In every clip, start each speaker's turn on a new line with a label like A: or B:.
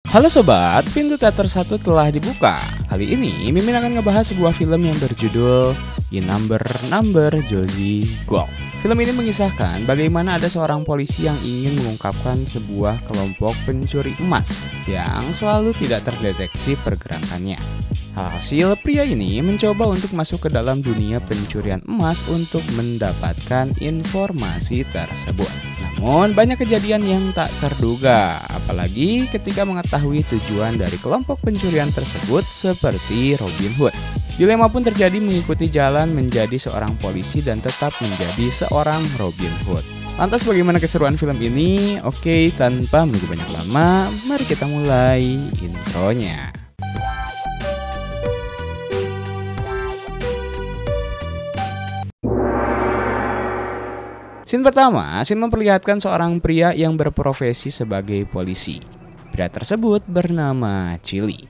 A: Halo sobat, pintu teater 1 telah dibuka. Kali ini Mimin akan ngebahas sebuah film yang berjudul In Number Josie Gold. Film ini mengisahkan bagaimana ada seorang polisi yang ingin mengungkapkan sebuah kelompok pencuri emas yang selalu tidak terdeteksi pergerakannya. Hasil, pria ini mencoba untuk masuk ke dalam dunia pencurian emas untuk mendapatkan informasi tersebut. Namun banyak kejadian yang tak terduga, apalagi ketika mengetahui tujuan dari kelompok pencurian tersebut seperti Robin Hood. Dilema pun terjadi mengikuti jalan menjadi seorang polisi dan tetap menjadi seorang Robin Hood. Lantas bagaimana keseruan film ini? Oke, tanpa menunggu banyak lama, mari kita mulai intronya. Scene pertama, scene memperlihatkan seorang pria yang berprofesi sebagai polisi. Pria tersebut bernama Chili.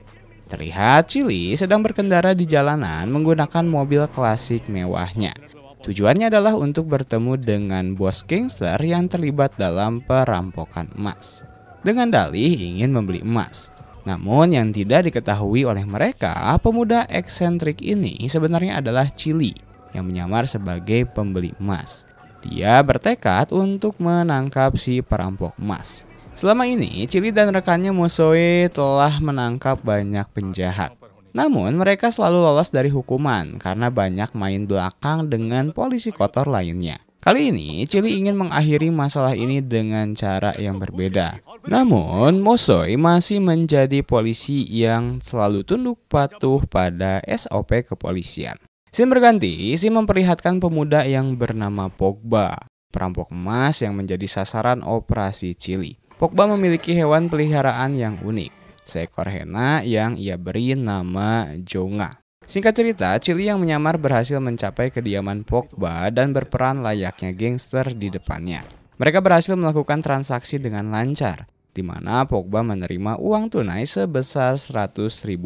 A: Terlihat Chili sedang berkendara di jalanan menggunakan mobil klasik mewahnya. Tujuannya adalah untuk bertemu dengan bos gangster yang terlibat dalam perampokan emas. Dengan dalih ingin membeli emas. Namun yang tidak diketahui oleh mereka, pemuda eksentrik ini sebenarnya adalah Chili yang menyamar sebagai pembeli emas. Dia bertekad untuk menangkap si perampok emas. Selama ini, Chili dan rekannya Mosoe telah menangkap banyak penjahat. Namun, mereka selalu lolos dari hukuman karena banyak main belakang dengan polisi kotor lainnya. Kali ini, Chili ingin mengakhiri masalah ini dengan cara yang berbeda. Namun, Mosoe masih menjadi polisi yang selalu tunduk patuh pada SOP kepolisian. Scene berganti, scene memperlihatkan pemuda yang bernama Pogba, perampok emas yang menjadi sasaran operasi Chili. Pogba memiliki hewan peliharaan yang unik, seekor hena yang ia beri nama Jonga. Singkat cerita, Chili yang menyamar berhasil mencapai kediaman Pogba dan berperan layaknya gangster di depannya. Mereka berhasil melakukan transaksi dengan lancar, di mana Pogba menerima uang tunai sebesar $100.000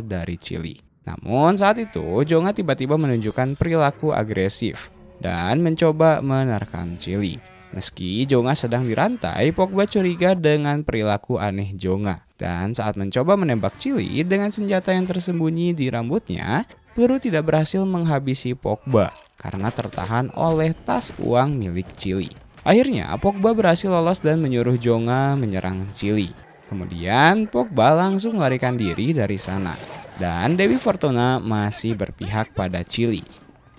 A: dari Chili. Namun saat itu, Jonga tiba-tiba menunjukkan perilaku agresif dan mencoba menerkam Chili. Meski Jonga sedang dirantai, Pogba curiga dengan perilaku aneh Jonga. Dan saat mencoba menembak Chili dengan senjata yang tersembunyi di rambutnya, peluru tidak berhasil menghabisi Pogba karena tertahan oleh tas uang milik Chili. Akhirnya, Pogba berhasil lolos dan menyuruh Jonga menyerang Chili. Kemudian, Pogba langsung melarikan diri dari sana. Dan Dewi Fortuna masih berpihak pada Chili.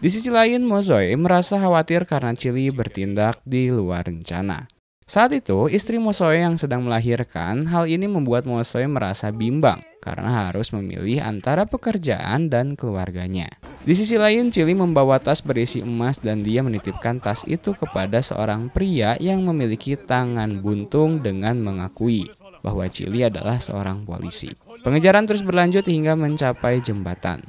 A: Di sisi lain, Mosoe merasa khawatir karena Chili bertindak di luar rencana. Saat itu, istri Mosoe yang sedang melahirkan, hal ini membuat Mosoe merasa bimbang karena harus memilih antara pekerjaan dan keluarganya. Di sisi lain, Chili membawa tas berisi emas dan dia menitipkan tas itu kepada seorang pria yang memiliki tangan buntung dengan mengakui bahwa Chili adalah seorang polisi. Pengejaran terus berlanjut hingga mencapai jembatan.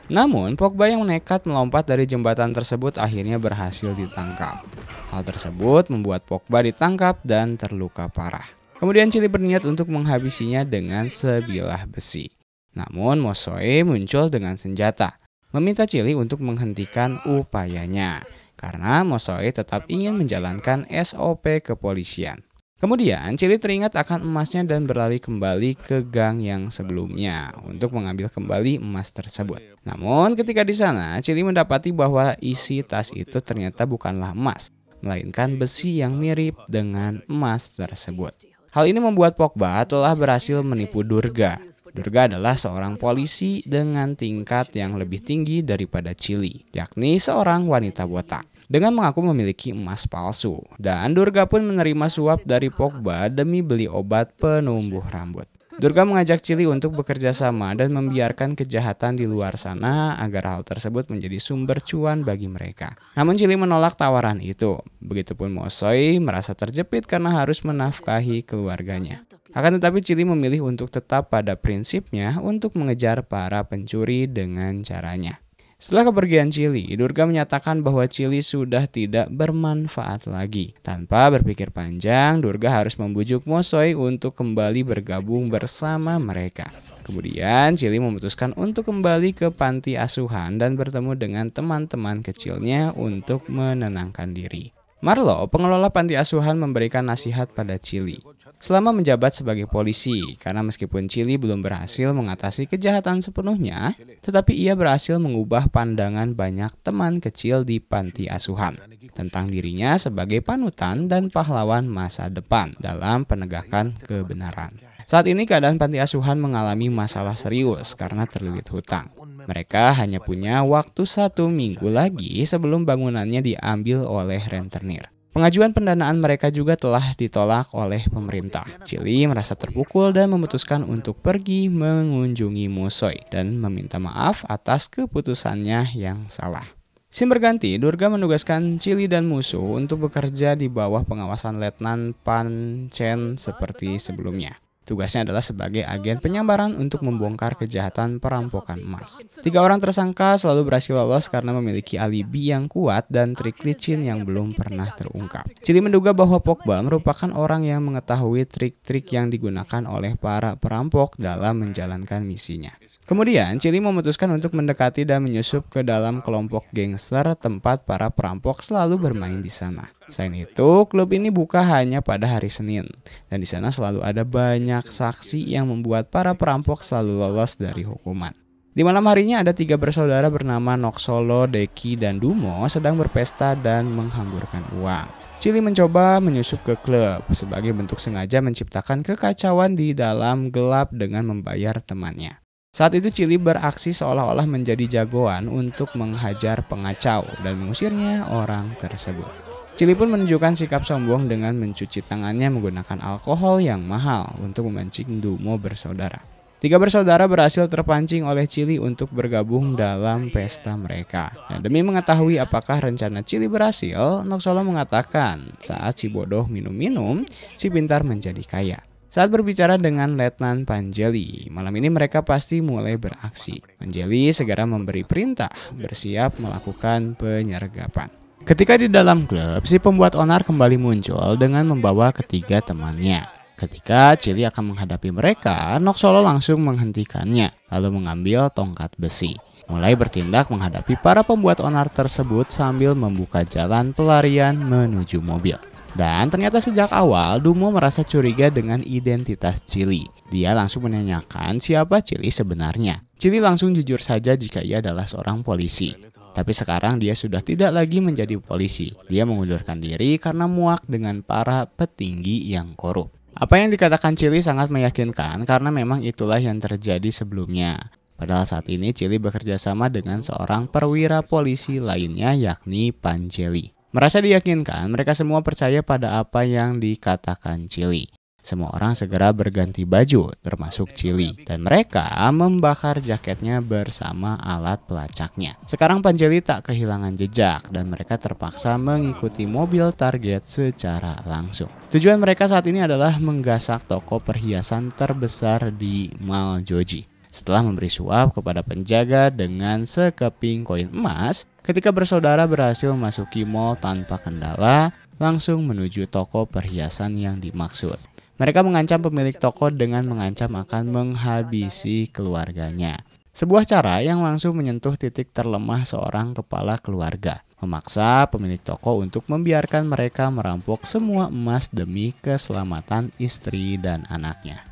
A: Namun, Pogba yang nekat melompat dari jembatan tersebut akhirnya berhasil ditangkap. Hal tersebut membuat Pogba ditangkap dan terluka parah. Kemudian Chili berniat untuk menghabisinya dengan sebilah besi. Namun, Mosoe muncul dengan senjata, meminta Chili untuk menghentikan upayanya, karena Mosoe tetap ingin menjalankan SOP kepolisian. Kemudian, Chili teringat akan emasnya dan berlari kembali ke gang yang sebelumnya untuk mengambil kembali emas tersebut. Namun, ketika di sana, Chili mendapati bahwa isi tas itu ternyata bukanlah emas, melainkan besi yang mirip dengan emas tersebut. Hal ini membuat Pogba telah berhasil menipu Durga. Durga adalah seorang polisi dengan tingkat yang lebih tinggi daripada Chili, yakni seorang wanita botak, dengan mengaku memiliki emas palsu. Dan Durga pun menerima suap dari Pogba demi beli obat penumbuh rambut. Durga mengajak Chili untuk bekerja sama dan membiarkan kejahatan di luar sana agar hal tersebut menjadi sumber cuan bagi mereka. Namun Chili menolak tawaran itu. Begitupun Mosoe merasa terjepit karena harus menafkahi keluarganya. Akan tetapi Chili memilih untuk tetap pada prinsipnya untuk mengejar para pencuri dengan caranya. Setelah kepergian Chili, Durga menyatakan bahwa Chili sudah tidak bermanfaat lagi. Tanpa berpikir panjang, Durga harus membujuk Mosoe untuk kembali bergabung bersama mereka. Kemudian Chili memutuskan untuk kembali ke panti asuhan dan bertemu dengan teman-teman kecilnya untuk menenangkan diri. Marlo, pengelola panti asuhan, memberikan nasihat pada Chili selama menjabat sebagai polisi, karena meskipun Chili belum berhasil mengatasi kejahatan sepenuhnya, tetapi ia berhasil mengubah pandangan banyak teman kecil di panti asuhan tentang dirinya sebagai panutan dan pahlawan masa depan dalam penegakan kebenaran. Saat ini keadaan panti asuhan mengalami masalah serius karena terlilit hutang. Mereka hanya punya waktu 1 minggu lagi sebelum bangunannya diambil oleh rentenir. Pengajuan pendanaan mereka juga telah ditolak oleh pemerintah. Chili merasa terpukul dan memutuskan untuk pergi mengunjungi Mushoy dan meminta maaf atas keputusannya yang salah. Scene berganti, Durga menugaskan Chili dan Musuh untuk bekerja di bawah pengawasan Letnan Pan Chen seperti sebelumnya. Tugasnya adalah sebagai agen penyambaran untuk membongkar kejahatan perampokan emas. 3 orang tersangka selalu berhasil lolos karena memiliki alibi yang kuat dan trik licin yang belum pernah terungkap. Chili menduga bahwa Pogba merupakan orang yang mengetahui trik-trik yang digunakan oleh para perampok dalam menjalankan misinya. Kemudian, Chili memutuskan untuk mendekati dan menyusup ke dalam kelompok gangster tempat para perampok selalu bermain di sana. Selain itu, klub ini buka hanya pada hari Senin, dan di sana selalu ada banyak saksi yang membuat para perampok selalu lolos dari hukuman. Di malam harinya ada 3 bersaudara bernama Noksolo, Deki, dan Dumo sedang berpesta dan menghamburkan uang. Chili mencoba menyusup ke klub sebagai bentuk sengaja menciptakan kekacauan di dalam gelap dengan membayar temannya. Saat itu Chili beraksi seolah-olah menjadi jagoan untuk menghajar pengacau dan mengusirnya orang tersebut. Chili pun menunjukkan sikap sombong dengan mencuci tangannya menggunakan alkohol yang mahal untuk memancing Dumo bersaudara. 3 bersaudara berhasil terpancing oleh Chili untuk bergabung dalam pesta mereka. Dan demi mengetahui apakah rencana Chili berhasil, Noksolo mengatakan saat si bodoh minum-minum, si pintar menjadi kaya. Saat berbicara dengan Letnan Panjeli, malam ini mereka pasti mulai beraksi. Panjeli segera memberi perintah bersiap melakukan penyergapan. Ketika di dalam klub, si pembuat onar kembali muncul dengan membawa ketiga temannya. Ketika Chili akan menghadapi mereka, Noksolo langsung menghentikannya, lalu mengambil tongkat besi. Mulai bertindak menghadapi para pembuat onar tersebut sambil membuka jalan pelarian menuju mobil. Dan ternyata sejak awal, Dumo merasa curiga dengan identitas Chili. Dia langsung menanyakan siapa Chili sebenarnya. Chili langsung jujur saja jika ia adalah seorang polisi. Tapi sekarang dia sudah tidak lagi menjadi polisi. Dia mengundurkan diri karena muak dengan para petinggi yang korup. Apa yang dikatakan Chili sangat meyakinkan karena memang itulah yang terjadi sebelumnya. Padahal saat ini Chili bekerja sama dengan seorang perwira polisi lainnya yakni Panjeli. Merasa diyakinkan, mereka semua percaya pada apa yang dikatakan Chili. Semua orang segera berganti baju, termasuk Chili, dan mereka membakar jaketnya bersama alat pelacaknya. Sekarang Panjeli tak kehilangan jejak, dan mereka terpaksa mengikuti mobil target secara langsung. Tujuan mereka saat ini adalah menggasak toko perhiasan terbesar di Mall Joji. Setelah memberi suap kepada penjaga dengan sekeping koin emas, ketika bersaudara berhasil memasuki mall tanpa kendala, langsung menuju toko perhiasan yang dimaksud. Mereka mengancam pemilik toko dengan mengancam akan menghabisi keluarganya. Sebuah cara yang langsung menyentuh titik terlemah seorang kepala keluarga. Memaksa pemilik toko untuk membiarkan mereka merampok semua emas demi keselamatan istri dan anaknya.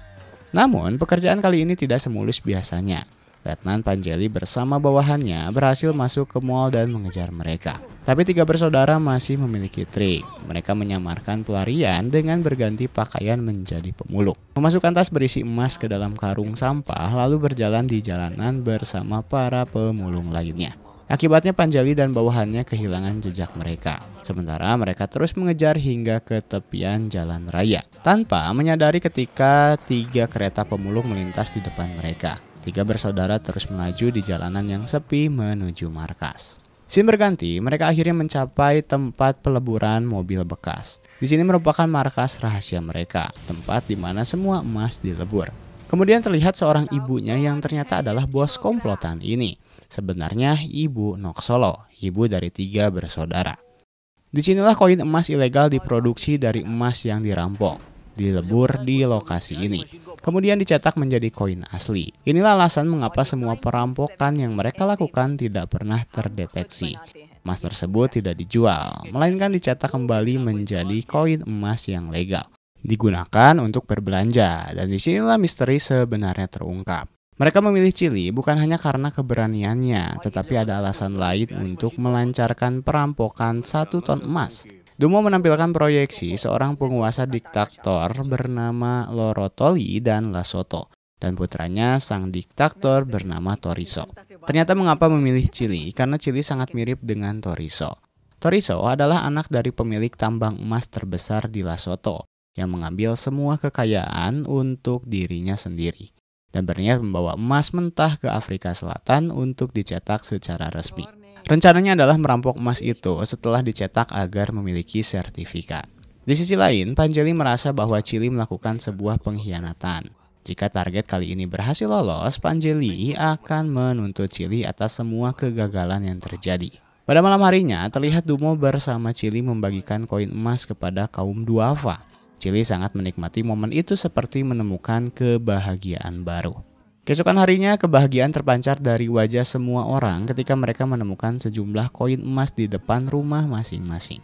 A: Namun, pekerjaan kali ini tidak semulus biasanya. Letnan Panjeli bersama bawahannya berhasil masuk ke mall dan mengejar mereka. Tapi 3 bersaudara masih memiliki trik. Mereka menyamarkan pelarian dengan berganti pakaian menjadi pemulung. Memasukkan tas berisi emas ke dalam karung sampah lalu berjalan di jalanan bersama para pemulung lainnya. Akibatnya Panjeli dan bawahannya kehilangan jejak mereka. Sementara mereka terus mengejar hingga ke tepian jalan raya. Tanpa menyadari ketika 3 kereta pemulung melintas di depan mereka. 3 bersaudara terus melaju di jalanan yang sepi menuju markas. Scene berganti, mereka akhirnya mencapai tempat peleburan mobil bekas. Di sini merupakan markas rahasia mereka, tempat di mana semua emas dilebur. Kemudian terlihat seorang ibunya yang ternyata adalah bos komplotan ini. Sebenarnya ibu Noksolo, ibu dari 3 bersaudara. Disinilah koin emas ilegal diproduksi dari emas yang dirampok. Dilebur di lokasi ini, kemudian dicetak menjadi koin asli. Inilah alasan mengapa semua perampokan yang mereka lakukan tidak pernah terdeteksi. Emas tersebut tidak dijual, melainkan dicetak kembali menjadi koin emas yang legal, digunakan untuk berbelanja, dan disinilah misteri sebenarnya terungkap. Mereka memilih Chili bukan hanya karena keberaniannya, tetapi ada alasan lain untuk melancarkan perampokan 1 ton emas. Dumo menampilkan proyeksi seorang penguasa diktator bernama Lorotoli dan Lasotho, dan putranya sang diktator bernama Toriso. Ternyata mengapa memilih Chili? Karena Chili sangat mirip dengan Toriso. Toriso adalah anak dari pemilik tambang emas terbesar di Lasotho, yang mengambil semua kekayaan untuk dirinya sendiri, dan berniat membawa emas mentah ke Afrika Selatan untuk dicetak secara resmi. Rencananya adalah merampok emas itu setelah dicetak agar memiliki sertifikat. Di sisi lain, Panjeli merasa bahwa Chili melakukan sebuah pengkhianatan. Jika target kali ini berhasil lolos, Panjeli akan menuntut Chili atas semua kegagalan yang terjadi. Pada malam harinya, terlihat Dumo bersama Chili membagikan koin emas kepada kaum duafa. Chili sangat menikmati momen itu seperti menemukan kebahagiaan baru. Keesokan harinya, kebahagiaan terpancar dari wajah semua orang ketika mereka menemukan sejumlah koin emas di depan rumah masing-masing.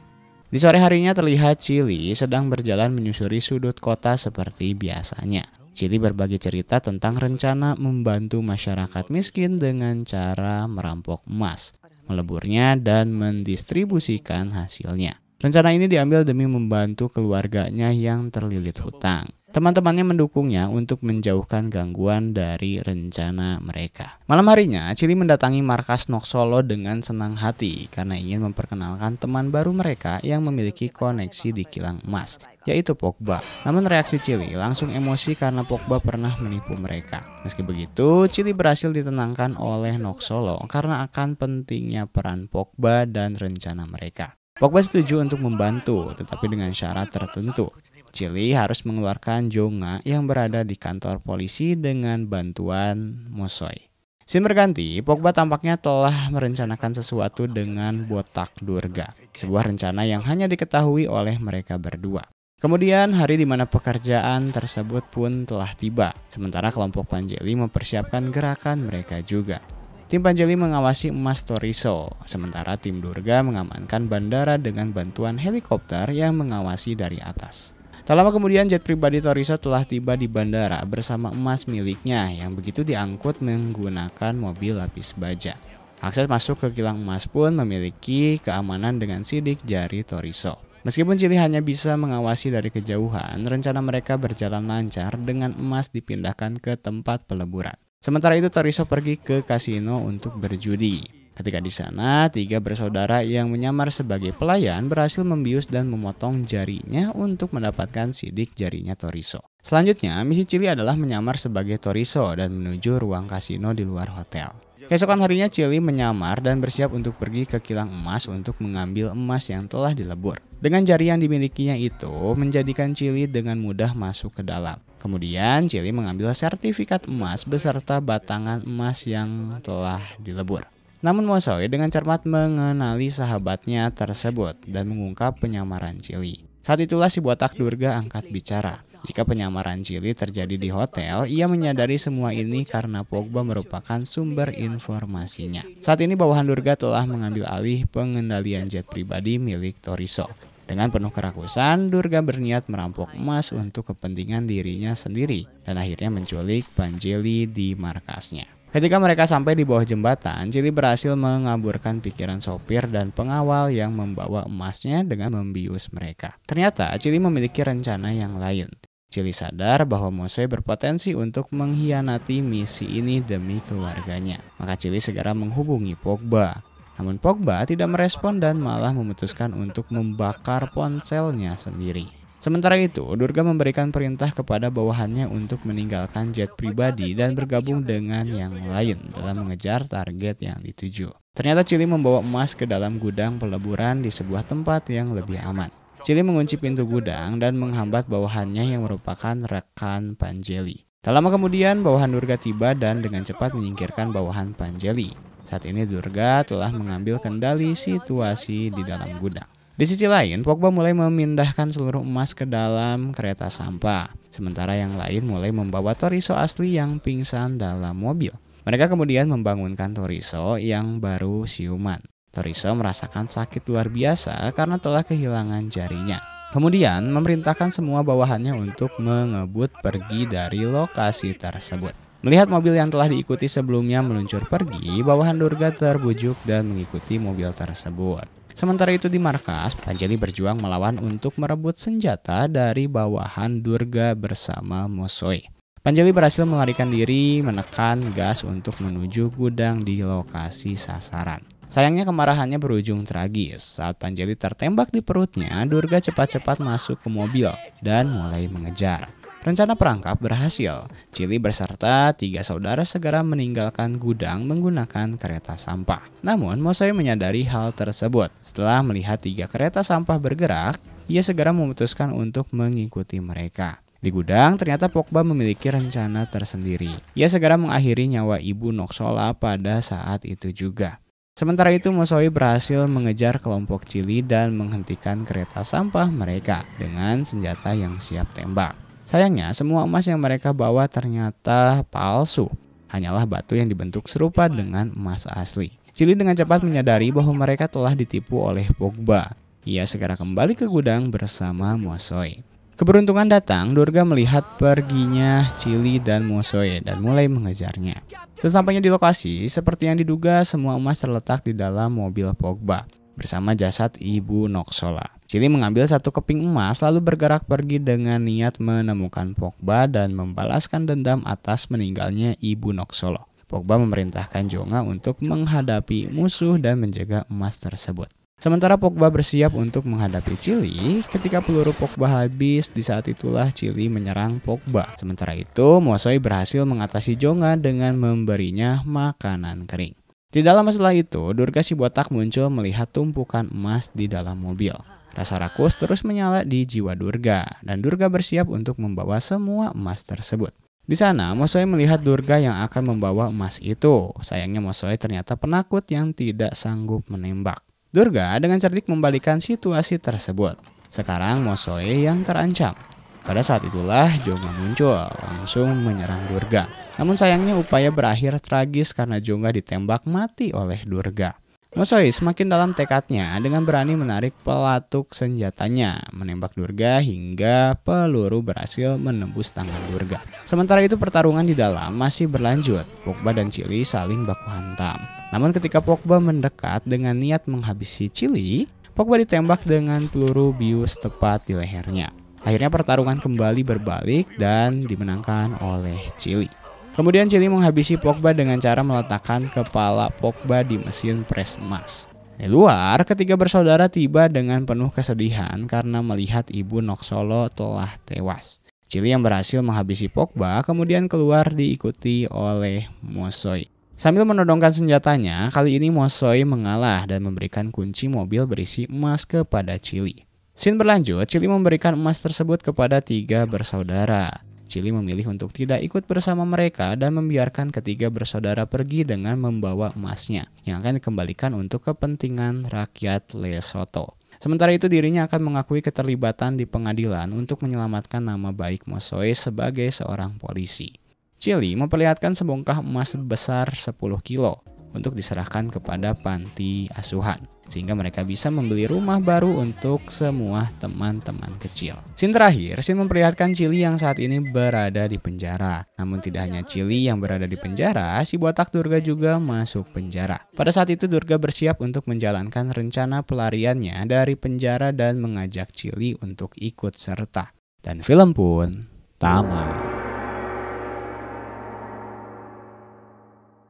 A: Di sore harinya terlihat Chili sedang berjalan menyusuri sudut kota seperti biasanya. Chili berbagi cerita tentang rencana membantu masyarakat miskin dengan cara merampok emas, meleburnya, dan mendistribusikan hasilnya. Rencana ini diambil demi membantu keluarganya yang terlilit hutang. Teman-temannya mendukungnya untuk menjauhkan gangguan dari rencana mereka. Malam harinya, Chili mendatangi markas Noksolo dengan senang hati karena ingin memperkenalkan teman baru mereka yang memiliki koneksi di kilang emas, yaitu Pogba. Namun reaksi Chili langsung emosi karena Pogba pernah menipu mereka. Meski begitu, Chili berhasil ditenangkan oleh Noksolo karena akan pentingnya peran Pogba dan rencana mereka. Pogba setuju untuk membantu, tetapi dengan syarat tertentu. Chili harus mengeluarkan Jonga yang berada di kantor polisi dengan bantuan Mosoy. Scene berganti, Pogba tampaknya telah merencanakan sesuatu dengan botak Durga, sebuah rencana yang hanya diketahui oleh mereka berdua. Kemudian hari di mana pekerjaan tersebut pun telah tiba, sementara kelompok Panjeli mempersiapkan gerakan mereka juga. Tim Panjeli mengawasi emas Toriso, sementara tim Durga mengamankan bandara dengan bantuan helikopter yang mengawasi dari atas. Tak lama kemudian jet pribadi Toriso telah tiba di bandara bersama emas miliknya yang begitu diangkut menggunakan mobil lapis baja. Akses masuk ke kilang emas pun memiliki keamanan dengan sidik jari Toriso. Meskipun Chili hanya bisa mengawasi dari kejauhan, rencana mereka berjalan lancar dengan emas dipindahkan ke tempat peleburan. Sementara itu Toriso pergi ke kasino untuk berjudi. Ketika di sana, 3 bersaudara yang menyamar sebagai pelayan berhasil membius dan memotong jarinya untuk mendapatkan sidik jarinya Toriso. Selanjutnya, misi Chili adalah menyamar sebagai Toriso dan menuju ruang kasino di luar hotel. Keesokan harinya Chili menyamar dan bersiap untuk pergi ke kilang emas untuk mengambil emas yang telah dilebur. Dengan jari yang dimilikinya itu, menjadikan Chili dengan mudah masuk ke dalam. Kemudian Chili mengambil sertifikat emas beserta batangan emas yang telah dilebur. Namun Mosoy dengan cermat mengenali sahabatnya tersebut dan mengungkap penyamaran Chili. Saat itulah si botak Durga angkat bicara. Jika penyamaran Chili terjadi di hotel, ia menyadari semua ini karena Pogba merupakan sumber informasinya. Saat ini bawahan Durga telah mengambil alih pengendalian jet pribadi milik Toriso. Dengan penuh kerakusan, Durga berniat merampok emas untuk kepentingan dirinya sendiri dan akhirnya menculik Panjeli di markasnya. Ketika mereka sampai di bawah jembatan, Chili berhasil mengaburkan pikiran sopir dan pengawal yang membawa emasnya dengan membius mereka. Ternyata Chili memiliki rencana yang lain. Chili sadar bahwa Mosoy berpotensi untuk mengkhianati misi ini demi keluarganya. Maka Chili segera menghubungi Pogba. Namun Pogba tidak merespon dan malah memutuskan untuk membakar ponselnya sendiri. Sementara itu, Durga memberikan perintah kepada bawahannya untuk meninggalkan jet pribadi dan bergabung dengan yang lain dalam mengejar target yang dituju. Ternyata Chili membawa emas ke dalam gudang peleburan di sebuah tempat yang lebih aman. Chili mengunci pintu gudang dan menghambat bawahannya yang merupakan rekan Panjeli. Tak lama kemudian, bawahan Durga tiba dan dengan cepat menyingkirkan bawahan Panjeli. Saat ini Durga telah mengambil kendali situasi di dalam gudang. Di sisi lain, Pogba mulai memindahkan seluruh emas ke dalam kereta sampah, sementara yang lain mulai membawa Toriso asli yang pingsan dalam mobil. Mereka kemudian membangunkan Toriso yang baru siuman. Toriso merasakan sakit luar biasa karena telah kehilangan jarinya. Kemudian memerintahkan semua bawahannya untuk mengebut pergi dari lokasi tersebut. Melihat mobil yang telah diikuti sebelumnya meluncur pergi, bawahan Durga terbujuk dan mengikuti mobil tersebut. Sementara itu di markas, Panjali berjuang melawan untuk merebut senjata dari bawahan Durga bersama Mosoe. Panjali berhasil melarikan diri, menekan gas untuk menuju gudang di lokasi sasaran. Sayangnya kemarahannya berujung tragis. Saat Panjali tertembak di perutnya, Durga cepat-cepat masuk ke mobil dan mulai mengejar. Rencana perangkap berhasil. Chili beserta 3 saudara segera meninggalkan gudang menggunakan kereta sampah. Namun, Mosoe menyadari hal tersebut. Setelah melihat 3 kereta sampah bergerak, ia segera memutuskan untuk mengikuti mereka. Di gudang, ternyata Pogba memiliki rencana tersendiri. Ia segera mengakhiri nyawa Ibu Noksola pada saat itu juga. Sementara itu, Mosoe berhasil mengejar kelompok Chili dan menghentikan kereta sampah mereka dengan senjata yang siap tembak. Sayangnya, semua emas yang mereka bawa ternyata palsu. Hanyalah batu yang dibentuk serupa dengan emas asli. Chili dengan cepat menyadari bahwa mereka telah ditipu oleh Pogba. Ia segera kembali ke gudang bersama Mosoe. Keberuntungan datang, Durga melihat perginya Chili dan Mosoe dan mulai mengejarnya. Sesampainya di lokasi, seperti yang diduga, semua emas terletak di dalam mobil Pogba bersama jasad Ibu Noksola. Chili mengambil 1 keping emas lalu bergerak pergi dengan niat menemukan Pogba dan membalaskan dendam atas meninggalnya Ibu Noksolo. Pogba memerintahkan Jonga untuk menghadapi musuh dan menjaga emas tersebut. Sementara Pogba bersiap untuk menghadapi Chili, ketika peluru Pogba habis, di saat itulah Chili menyerang Pogba. Sementara itu, Mosoe berhasil mengatasi Jonga dengan memberinya makanan kering. Tidak lama setelah itu, Durga si botak muncul melihat tumpukan emas di dalam mobil. Rasa rakus terus menyala di jiwa Durga, dan Durga bersiap untuk membawa semua emas tersebut. Di sana, Mosoe melihat Durga yang akan membawa emas itu. Sayangnya Mosoe ternyata penakut yang tidak sanggup menembak. Durga dengan cerdik membalikan situasi tersebut. Sekarang Mosoe yang terancam. Pada saat itulah Jonga muncul, langsung menyerang Durga. Namun sayangnya upaya berakhir tragis karena Jonga ditembak mati oleh Durga. Mosoe semakin dalam tekadnya dengan berani menarik pelatuk senjatanya, menembak Durga hingga peluru berhasil menembus tangan Durga. Sementara itu pertarungan di dalam masih berlanjut. Pogba dan Chili saling baku hantam. Namun ketika Pogba mendekat dengan niat menghabisi Chili, Pogba ditembak dengan peluru bius tepat di lehernya. Akhirnya pertarungan kembali berbalik dan dimenangkan oleh Chili. Kemudian Chili menghabisi Pogba dengan cara meletakkan kepala Pogba di mesin pres emas. Di luar, ketiga bersaudara tiba dengan penuh kesedihan karena melihat Ibu Noksolo telah tewas. Chili yang berhasil menghabisi Pogba kemudian keluar diikuti oleh Mosoe. Sambil menodongkan senjatanya, kali ini Mosoe mengalah dan memberikan kunci mobil berisi emas kepada Chili. Scene berlanjut, Chili memberikan emas tersebut kepada 3 bersaudara. Chili memilih untuk tidak ikut bersama mereka dan membiarkan ketiga bersaudara pergi dengan membawa emasnya yang akan dikembalikan untuk kepentingan rakyat Lesotho. Sementara itu dirinya akan mengakui keterlibatan di pengadilan untuk menyelamatkan nama baik Mosoe sebagai seorang polisi. Chili memperlihatkan sebongkah emas sebesar 10 kilo untuk diserahkan kepada panti asuhan, sehingga mereka bisa membeli rumah baru untuk semua teman-teman kecil. Scene terakhir, scene memperlihatkan Chili yang saat ini berada di penjara. Namun tidak hanya Chili yang berada di penjara, si botak Durga juga masuk penjara. Pada saat itu Durga bersiap untuk menjalankan rencana pelariannya dari penjara dan mengajak Chili untuk ikut serta. Dan film pun tamat.